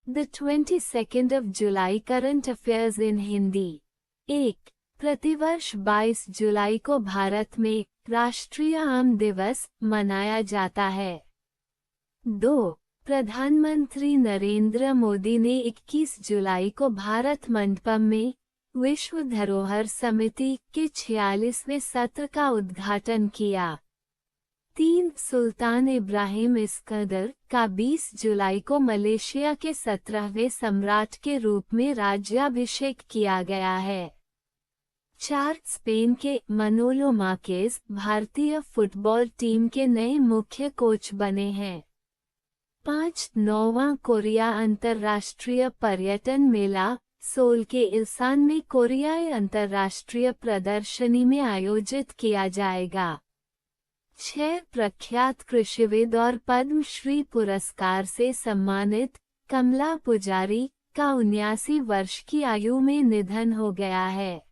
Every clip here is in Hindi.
The 22nd of July current affairs in Hindi. 1. प्रतिवर्ष 22 जुलाई को भारत में राष्ट्रीय आम दिवस मनाया जाता है। 2. प्रधानमंत्री नरेंद्र मोदी ने 21 जुलाई को भारत मंडपम में विश्व धरोहर समिति के 46वें सत्र का उद्घाटन किया। 3. सुल्तान इब्राहिम इस्कंदर का 20 जुलाई को मलेशिया के 17वें सम्राट के रूप में राज्याभिषेक किया गया है। 4. स्पेन के मनोलो मार्केज भारतीय फुटबॉल टीम के नए मुख्य कोच बने हैं। 5. 9वां कोरिया अंतर्राष्ट्रीय पर्यटन मेला सोल के इल्सान में कोरियाई अंतर्राष्ट्रीय प्रदर्शनी में आयोजित किया जाएगा। 6. प्रख्यात कृषिविद और पद्मश्री पुरस्कार से सम्मानित कमला पुजारी का 79 वर्ष की आयु में निधन हो गया है।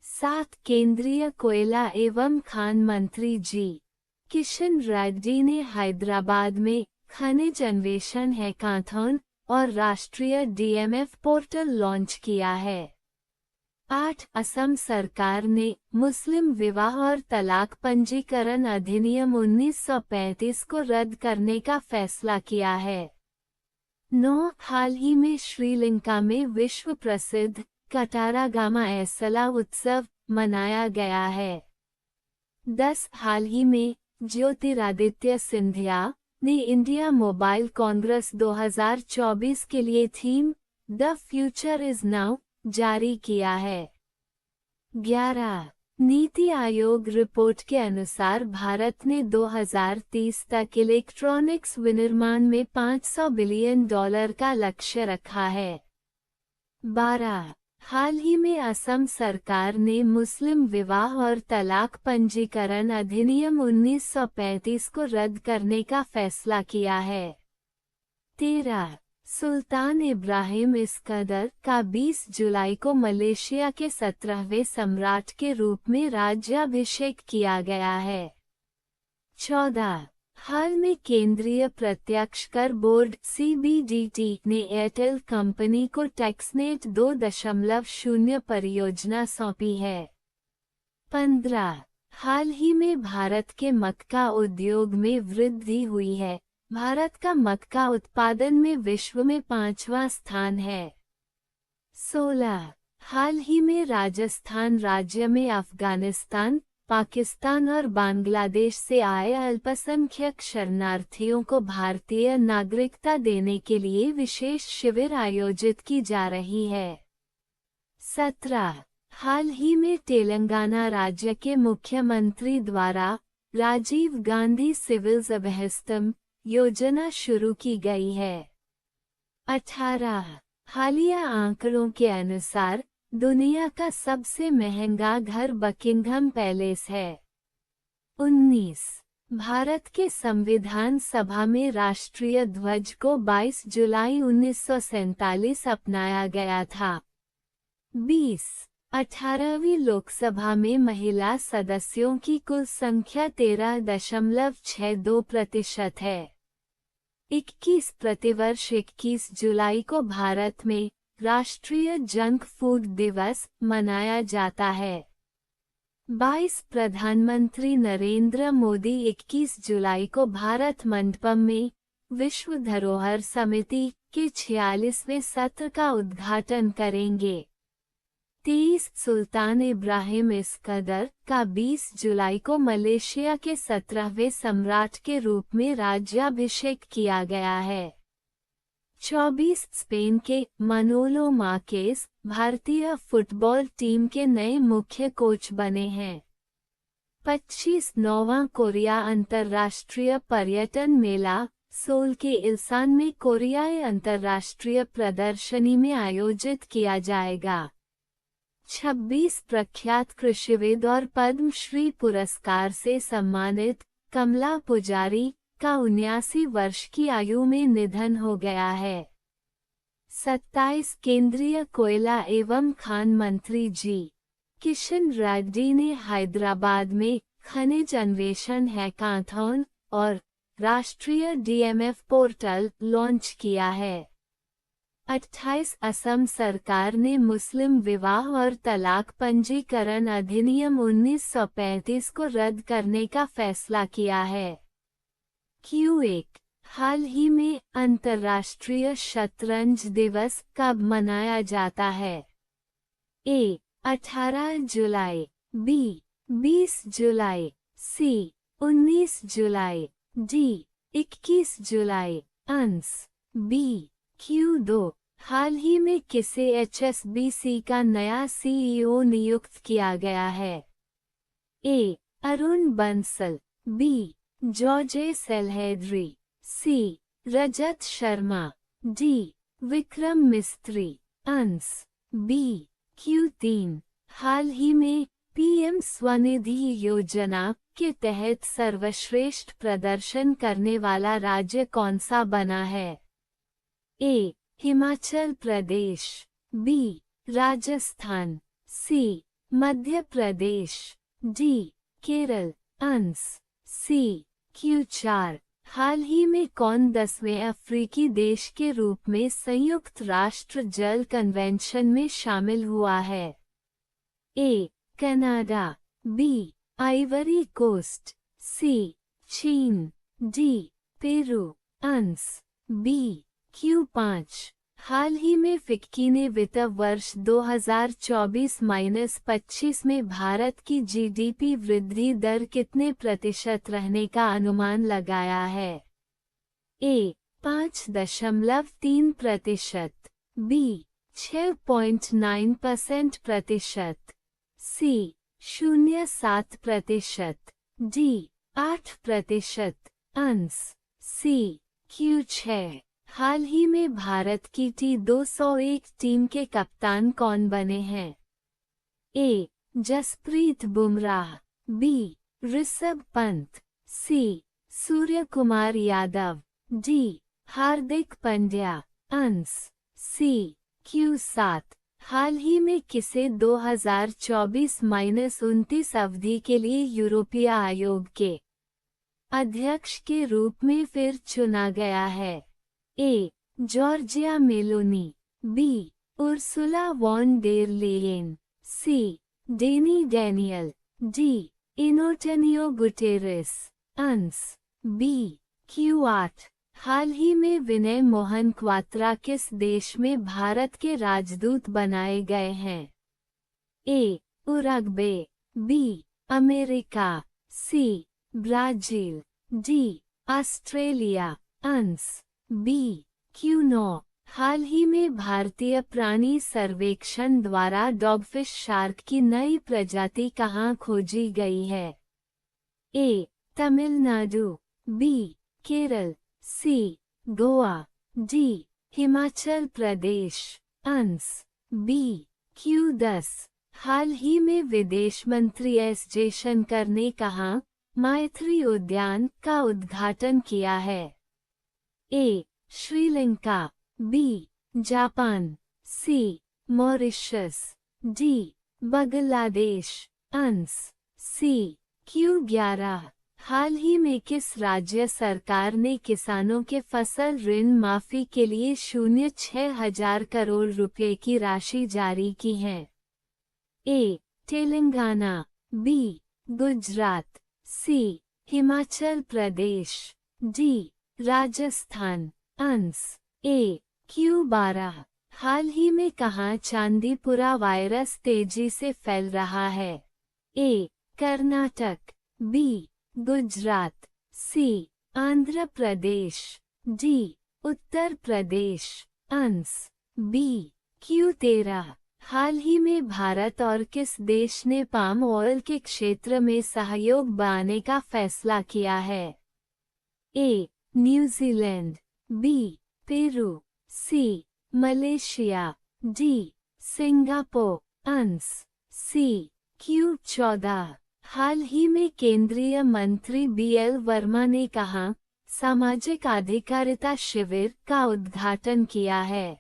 7. केंद्रीय कोयला एवं खान मंत्री जी किशन रेड्डी ने हैदराबाद में खनिज अन्वेषण हैकाथॉन और राष्ट्रीय डीएमएफ पोर्टल लॉन्च किया है। 8. असम सरकार ने मुस्लिम विवाह और तलाक पंजीकरण अधिनियम 1935 को रद्द करने का फैसला किया है। 9. हाल ही में श्रीलंका में विश्व प्रसिद्ध कटारागामा एसला उत्सव मनाया गया है। 10. हाल ही में ज्योतिरादित्य सिंधिया ने इंडिया मोबाइल कांग्रेस 2024 के लिए theme the future is now जारी किया है। 11. नीति आयोग रिपोर्ट के अनुसार भारत ने 2030 तक इलेक्ट्रॉनिक्स विनिर्माण में $500 बिलियन का लक्ष्य रखा है। 12. हाल ही में असम सरकार ने मुस्लिम विवाह और तलाक पंजीकरण अधिनियम 1935 को रद्द करने का फैसला किया है। 13. सुल्तान इब्राहिम इस्कंदर का 20 जुलाई को मलेशिया के 17वें सम्राट के रूप में राज्याभिषेक किया गया है। 14. हाल में केंद्रीय प्रत्यक्ष कर बोर्ड CBDT ने एयरटेल कंपनी को टेक्सनेट 2.0 परियोजना सौंपी है। 15. हाल ही में भारत के मक्का उद्योग में वृद्धि हुई है। भारत का मक्का उत्पादन में विश्व में 5वां स्थान है। 16. हाल ही में राजस्थान राज्य में अफगानिस्तान, पाकिस्तान और बांग्लादेश से आए अल्पसंख्यक शरणार्थियों को भारतीय नागरिकता देने के लिए विशेष शिविर आयोजित की जा रही है। 17. हाल ही में तेलंगाना राज्य के मुख्यमंत्री द्वारा राजीव गांधी सिविल अभ्यस्तम योजना शुरू की गई है। 18. हालिया आंकड़ों के अनुसार दुनिया का सबसे महंगा घर बकिंघम पैलेस है। 19. भारत के संविधान सभा में राष्ट्रीय ध्वज को 22 जुलाई 1947 अपनाया गया था। 20. 18वीं लोकसभा में महिला सदस्यों की कुल संख्या 13.62% है। 21. प्रतिवर्ष 21 जुलाई को भारत में राष्ट्रीय जंक फूड दिवस मनाया जाता है। 22. प्रधानमंत्री नरेंद्र मोदी 21 जुलाई को भारत मंडपम में विश्व धरोहर समिति के 46वें सत्र का उद्घाटन करेंगे। 23. सुल्तान इब्राहिम इस्कंदर का 20 जुलाई को मलेशिया के 17वें सम्राट के रूप में राज्याभिषेक किया गया है। 24. स्पेन के मनोलो मार्केज भारतीय फुटबॉल टीम के नए मुख्य कोच बने हैं। 25. 9वां कोरिया अंतर्राष्ट्रीय पर्यटन मेला सोल के इल्सान में कोरियाई अंतर्राष्ट्रीय प्रदर्शनी में आयोजित किया जाएगा। 26. प्रख्यात कृषिविद और पद्मश्री पुरस्कार से सम्मानित कमला पुजारी का 79 वर्ष की आयु में निधन हो गया है। 27. केंद्रीय कोयला एवं खान मंत्री जी किशन रेड्डी ने हैदराबाद में खनिज अन्वेषण हैकाथॉन और राष्ट्रीय डीएमएफ पोर्टल लॉन्च किया है। 28 असम सरकार ने मुस्लिम विवाह और तलाक पंजीकरण अधिनियम 1935 को रद्द करने का फैसला किया है। Q1 हाल ही में अंतर्राष्ट्रीय शतरंज दिवस कब मनाया जाता है? A 18 July, B 20 July, C 19 July, D 21 July. Answer B Q2 हाल ही में किसे HSBC का नया CEO नियुक्त किया गया है? A Arun Bansal, B George सेल्हेड्री, C Rajat Sharma, D Vikram Mistry. Answer B Q3 हाल ही में PM स्वनिधि योजना के तहत सर्वश्रेष्ठ प्रदर्शन करने वाला राज्य कौन सा बना है? A Himachal Pradesh, B Rajasthan, C Madhya Pradesh, D Kerala. Answer C Q4 हाल ही में कौन 10वें अफ्रीकी देश के रूप में संयुक्त राष्ट्र जल कन्वेंशन में शामिल हुआ है? A Canada, B Ivory Coast, C चीन, D Peru. Answer B Q5 हाल ही में फिक्की ने वित्त वर्ष 2024-25 में भारत की GDP वृद्धि दर कितने प्रतिशत रहने का अनुमान लगाया है? A 5.3%, B 6.9% C 0.7%, D 8%। Answer C Q6 हाल ही में भारत की T201 टीम के कप्तान कौन बने हैं? A Jasprit Bumrah, B Rishabh Pant, C Surya Kumar Yadav, D Hardik Pandya. Answer C Q7 हाल ही में किसे 2024-29 अवधि के लिए यूरोपीय आयोग के अध्यक्ष के रूप में फिर चुना गया है? A Giorgia Meloni, B Ursula von der Leyen, C Denny Daniel, D Antonio Guterres. Answer B Q8 हाल ही में विनय मोहन क्वात्रा किस देश में भारत के राजदूत बनाए गए हैं? A Uruguay, B America, C Brazil, D Australia. Answer B Q9 हाल ही में भारतीय प्राणी सर्वेक्षण द्वारा डॉगफिश शार्क की नई प्रजाति कहाँ खोजी गई है? A Tamil Nadu, B Kerala, C Goa, D Himachal Pradesh. Answer B Q10 हाल ही में विदेश मंत्री S जयशंकर ने कहाँ मैत्री उद्यान का उद्घाटन किया है? A Sri Lanka, B Japan, C Mauritius, D Bangladesh. Answer C Q11 हाल ही में किस राज्य सरकार ने किसानों के फसल ऋण माफी के लिए 06,000 करोड़ रुपए की राशि जारी की है? A Telangana, B Gujarat, C Himachal Pradesh, D Rajasthan. Answer A Q12 हाल ही में कहाँ चांदीपुरा वायरस तेजी से फैल रहा है? A Karnataka, B Gujarat, C Andhra Pradesh, D Uttar Pradesh. Answer B Q13 हाल ही में भारत और किस देश ने पाम ऑयल के क्षेत्र में सहयोग बढ़ाने का फैसला किया है? A New Zealand, B Peru, C Malaysia, D Singapore. Answer C Q14 हाल ही में केंद्रीय मंत्री BL वर्मा ने कहाँ सामाजिक अधिकारिता शिविर का उद्घाटन किया है?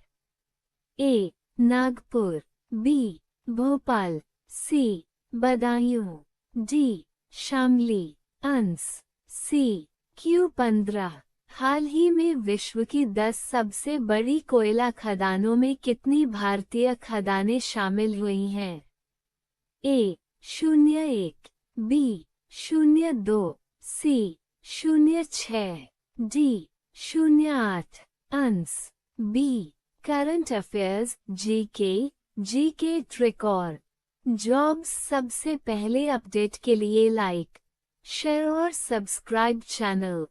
A Nagpur, B Bhopal, C Budaun, D Shamli. Answer C Q15 हाल ही में विश्व की 10 सबसे बड़ी कोयला खदानों में कितनी भारतीय खदानें शामिल हुई हैं? A 01, B 02, C 06, D 08। Answer B. Current affairs GK trick और जॉब्स सबसे पहले अपडेट के लिए लाइक, शेयर और सब्सक्राइब चैनल।